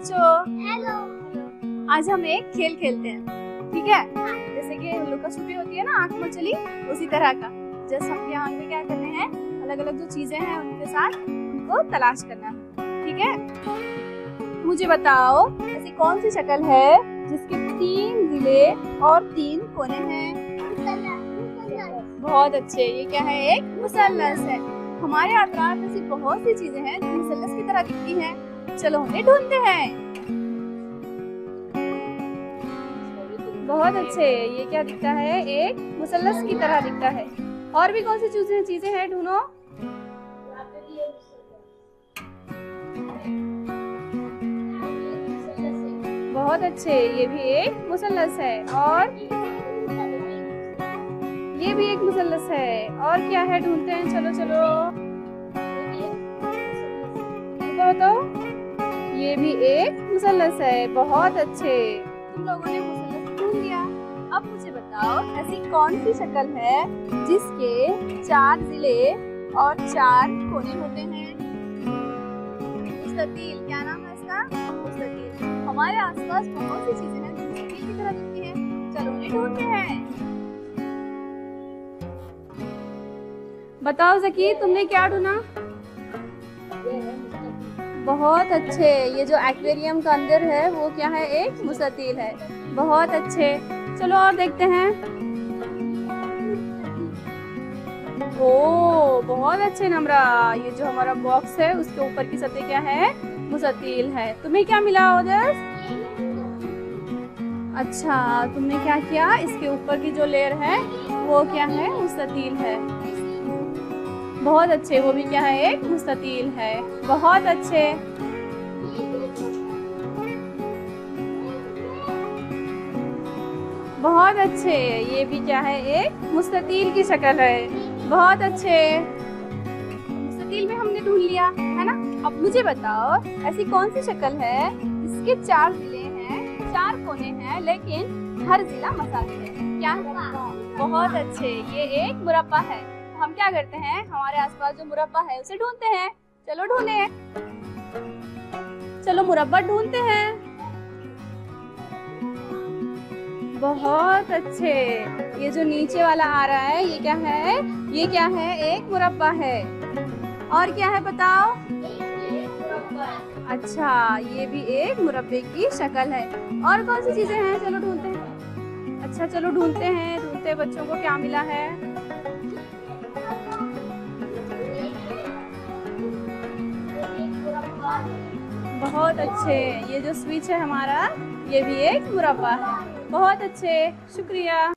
बच्चों। हेलो। आज हम एक खेल खेलते हैं, ठीक है? जैसे कि लुका छुपी होती है ना, आंख मचली, उसी तरह का। जस्ट हम यहाँ पे क्या करने हैं, अलग अलग जो चीजें हैं उनके साथ उनको तलाश करना है, ठीक है? मुझे बताओ ऐसी कौन सी शक्ल है जिसके 3 जिले और 3 कोने हैं? बहुत अच्छे, ये क्या है? एक मुसल्लस है। हमारे अतराफ ऐसी बहुत सी चीजें हैं जो मुसल्लस की तरह दिखती हैं। चलो उन्हें ढूंढते हैं। बहुत अच्छे, ये क्या दिखता है? एक मुसल्लस की तरह दिखता है। और भी कौन सी चीजें हैं, ढूंढो। बहुत अच्छे, ये भी एक मुसल्लस है। और ये भी एक मुसल्लस है। और क्या है? ढूंढते हैं, चलो चलो बताओ। ये भी एक मुसल्लस है। बहुत अच्छे, तुम लोगों ने मुसल्लस ढूंढ लिया। अब मुझे बताओ ऐसी कौन सी शक्ल है जिसके 4 जिले और 4 कोने होते हैं? मुस्ततील, क्या नाम है इसका? मुस्ततील। हमारे आसपास बहुत सी चीजें हैं जो मुस्ततील की तरह दिखती हैं। चलो उन्हें ढूंढते हैं। बताओ ज़की, तुमने क्या ढूंढा? बहुत अच्छे, ये जो एक्वेरियम का अंदर है वो क्या है? एक मुस्ततील है। बहुत अच्छे, चलो और देखते हैं। ओ बहुत अच्छे नम्रा, ये जो हमारा बॉक्स है उसके ऊपर की सतह क्या है? मुस्ततील है। तुम्हें क्या मिला उधर? अच्छा, तुमने क्या किया? इसके ऊपर की जो लेयर है वो क्या है? मुस्ततील है। बहुत अच्छे, वो भी क्या है? एक मुस्ततील है। बहुत अच्छे, बहुत अच्छे, ये भी क्या है? एक मुस्ततील की शक्ल है। बहुत अच्छे, मुस्ततील में हमने ढूंढ लिया है ना। अब मुझे बताओ ऐसी कौन सी शक्ल है जिसके 4 जिले हैं, 4 कोने हैं, लेकिन हर जिला मसाले है? क्या? बहुत अच्छे, ये एक मुरब्बा है। हम क्या करते हैं, हमारे आसपास जो मुरब्बा है उसे ढूंढते हैं। चलो ढूंढे, चलो मुरब्बा ढूंढते हैं। बहुत अच्छे, ये जो नीचे वाला आ रहा है ये क्या है? ये क्या है? एक मुरब्बा है। और क्या है बताओ? अच्छा, ये भी एक मुरब्बे की शक्ल है। और कौन सी चीजें हैं? चलो ढूंढते हैं। अच्छा चलो ढूंढते हैं, ढूंढते बच्चों को क्या मिला है। बहुत अच्छे, ये जो स्विच है हमारा ये भी एक मुरब्बा है। बहुत अच्छे, शुक्रिया।